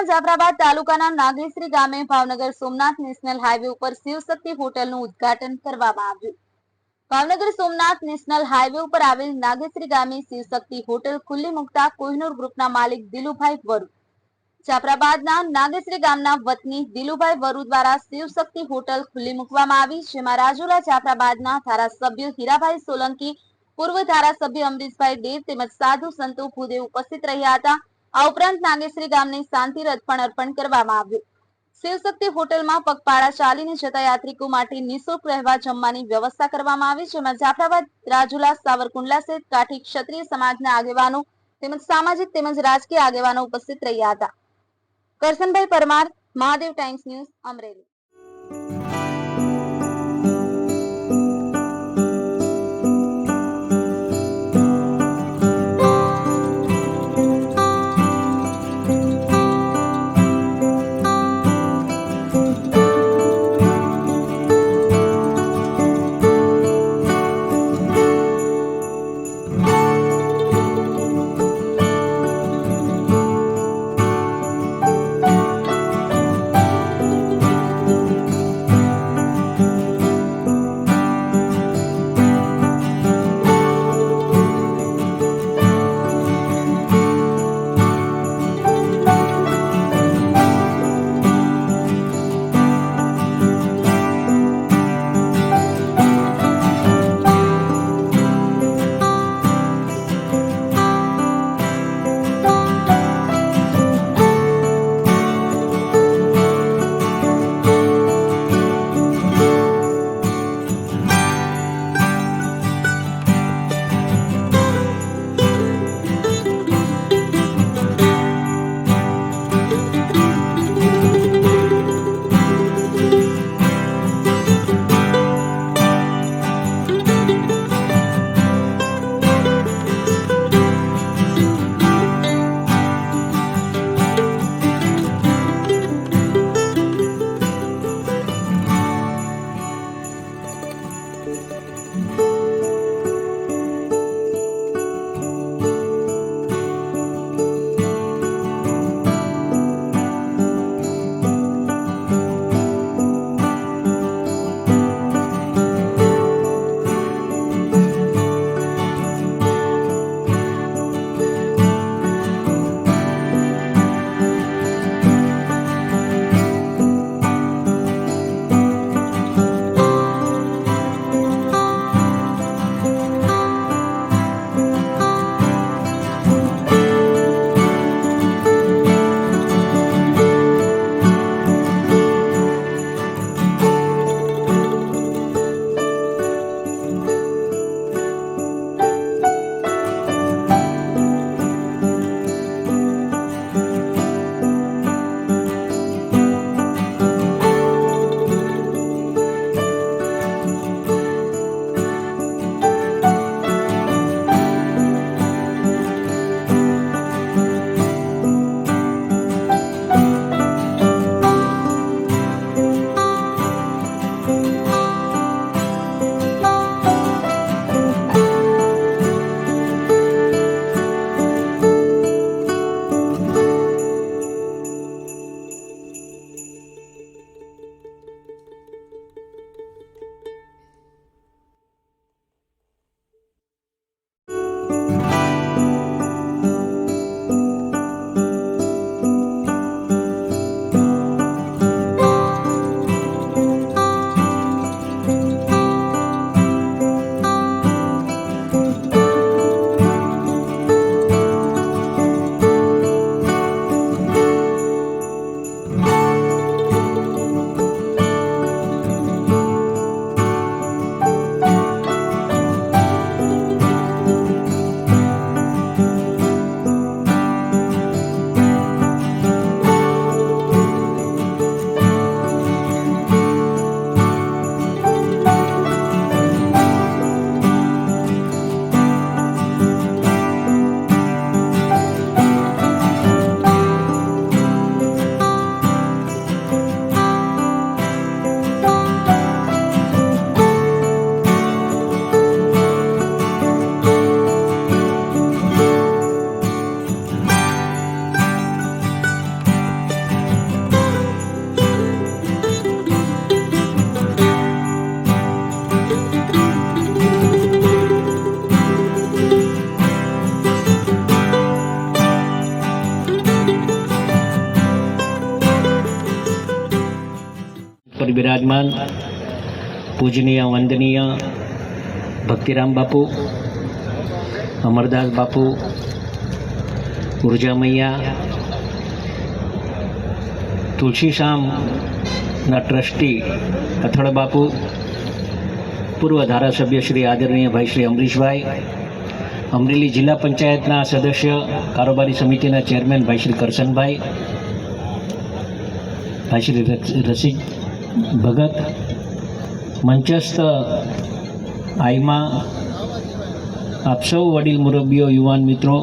જાફરાબાદ તાલુકાના નાગેશ્રી ગામે Bhavnagar Somnath national highway ઉપર શિવશક્તિ હોટલનું ઉદ્ઘાટન કરવામાં આવ્યું। ભાવનગર સોમનાથ નેશનલ હાઈવે ઉપર આવેલ નાગેશ્રી ગામે શિવશક્તિ હોટલ ખુલ્લી મૂકતા કોહિનૂર ગ્રુપના માલિક દિલુભાઈ વરુ, જાફરાબાદના નાગેશ્રી ગામના વતની દિલુભાઈ વરુ દ્વારા શિવશક્તિ હોટલ ખુલ્લી મૂકવામાં આવી, જેમાં રાજુલા જાફરાબાદના ધારાસભ્ય હીરાભાઈ સોલંકી, પૂર્વ ધારાસભ્ય અમરીશભાઈ ડેર તેમજ સાધુ સંતો ભૂદેવ ઉપસ્થિત રહ્યા હતા। આ ઉપરાંત નાગેશ્રી ગામની શાંતિ રથ પણ અર્પણ કરવામાં આવ્યું। શિવશક્તિ હોટલમાં પગપાળા ચાલીને જતા યાત્રિકો માટે નિઃશુલ્ક રહેવા જમવાની વ્યવસ્થા કરવામાં આવી, જેમાં જાફરાબાદ, રાજુલા, સાવરકુંડલા સહિત કાઠી ક્ષત્રિય સમાજના આગેવાનો તેમજ સામાજિક તેમજ રાજકીય આગેવાનો ઉપસ્થિત રહ્યા હતા। Karshanbhai Parmar, Mahadev times news, Amreli. पर विराजमान पूजनीय वंदनीय भक्तिराम बापू, अमरदास बापू, ऊर्जा मैया, तुलसी शाम ना ट्रस्टी कथड़ बापू, पूर्व धारासभ्य श्री आदरणीय भाई श्री अमरीश भाई, अमरेली जिला पंचायतना सदस्य कारोबारी समितिना चेरमेन भाई श्री करसन भाई, भाई श्री रसिक भगत, मंचस्थ आईमा, आप सौ वडील मुरब्बीओ, युवान मित्रों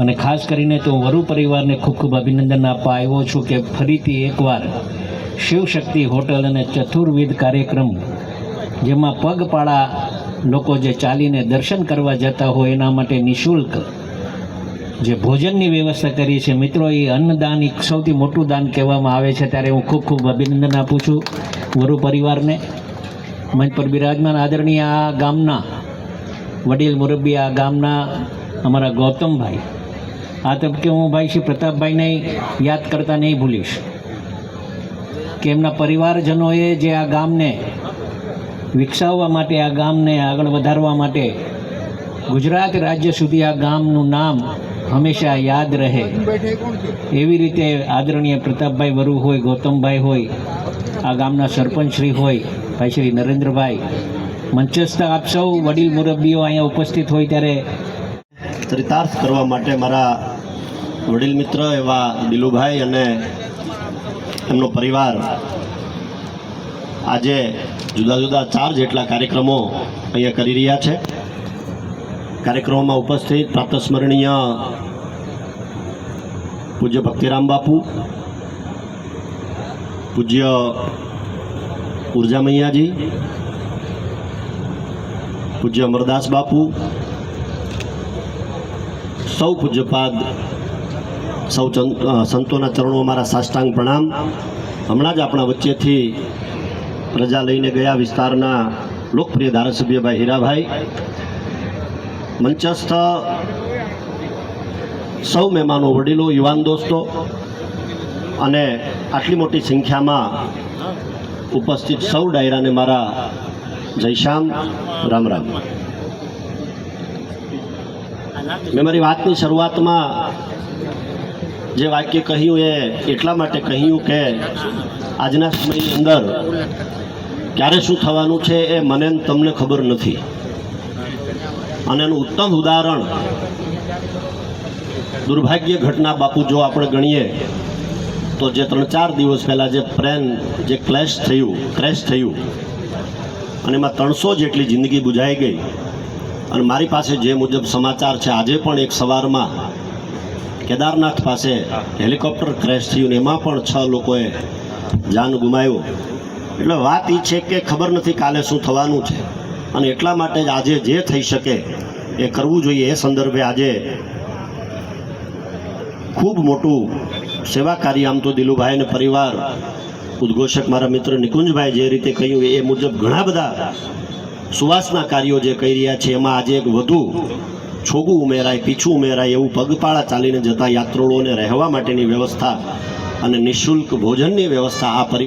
અને ખાસ કરીને તો વરુ પરિવારને ખૂબ ખૂબ અભિનંદન આપવા આવ્યો છું કે ફરીથી એકવાર શિવશક્તિ હોટલ અને ચતુર્વિધ કાર્યક્રમ જેમાં પગપાળા લોકો જે ચાલીને દર્શન કરવા જતા હોય એના માટે નિઃશુલ્ક જે ભોજનની વ્યવસ્થા કરી છે મિત્રો, એ અન્નદાન એક સૌથી મોટું દાન કહેવામાં આવે છે. ત્યારે હું ખૂબ ખૂબ અભિનંદન આપું છું વરુ પરિવારને. મંચ પર બિરાજમાન આદરણીય આ ગામના વડીલ મુરબ્બી, આ ગામના અમારા ગૌતમભાઈ, આ તબકે હું ભાઈ શ્રી પ્રતાપભાઈને યાદ કરતા નહીં ભૂલીશ કે એમના પરિવારજનોએ જે આ ગામને વિકસાવવા માટે, આ ગામને આગળ વધારવા માટે ગુજરાત રાજ્ય સુધી આ ગામનું નામ હંમેશા યાદ રહે એવી રીતે આદરણીય પ્રતાપભાઈ વરુ હોય, ગૌતમભાઈ હોય, આ ગામના સરપંચ શ્રી હોય ભાઈ શ્રી નરેન્દ્રભાઈ, મંચસ્થ આપ સૌ વડીલ મુરબ્બીઓ અહીંયા ઉપસ્થિત હોય ત્યારે ચરિતાર્થ કરવા માટે મારા વડીલ મિત્ર એવા દિલુભાઈ અને એમનો પરિવાર આજે જુદા જુદા 4 જેટલા કાર્યક્રમો અહીંયા કરી રહ્યા છે. કાર્યક્રમોમાં ઉપસ્થિત પ્રાપ્ત સ્મરણીય પૂજ્ય ભક્તિરામ બાપુ, પૂજ્ય ઊર્જા મૈયાજી, પૂજ્ય અમરદાસ બાપુ, સૌ પૂજ્યપાદ, સૌ સંતોના ચરણો મારા સાષ્ટાંગ પ્રણામ. હમણાં જ આપણા વચ્ચેથી રજા લઈને ગયા વિસ્તારના લોકપ્રિય ધારાસભ્ય ભાઈ હીરાભાઈ, મંચસ્થ સૌ મહેમાનો, વડીલો, યુવાન દોસ્તો અને આટલી મોટી સંખ્યામાં ઉપસ્થિત સૌ ડાયરાને મારા જય શ્યામ, રામ રામ. મેં મારી વાતની શરૂઆતમાં જે વાક્ય કહ્યું એ એટલા માટે કહ્યું કે આજના સમયની અંદર ક્યારે શું થવાનું છે એ મને તમને ખબર નથી. અને એનું ઉત્તમ ઉદાહરણ દુર્ભાગ્ય ઘટના બાપુ જો આપણે ગણીએ તો જે 3-4 દિવસ પહેલાં જે ક્રેશ થયું અને એમાં 300 જેટલી જિંદગી બુઝાઈ ગઈ. અને મારી પાસે જે મુજબ સમાચાર છે, આજે પણ એક સવારમાં કેદારનાથ પાસે હેલિકોપ્ટર ક્રેશ થયું ને એમાં પણ 6 લોકોએ જાન ગુમાવ્યું. એટલે વાત એ છે કે ખબર નથી કાલે શું થવાનું છે, અને એટલા માટે જ આજે જે થઈ શકે એ કરવું જોઈએ. એ સંદર્ભે આજે ખૂબ મોટું સેવા કાર્ય આમ તો દિલુભાઈ અને પરિવાર, ઉદ્ઘોષક મારા મિત્ર નિકુંજભાઈ જે રીતે કહ્યું એ મુજબ ઘણા બધા સુવાસના કાર્યો જે કરી રહ્યા છે, એમાં આજે એક વધુ છોગું ઉમેરાય, પીછું ઉમેરાય એવું પગપાળા ચાલીને જતા યાત્રાળુઓને રહેવા માટેની વ્યવસ્થા અને નિઃશુલ્ક ભોજનની વ્યવસ્થા આ પરિવાર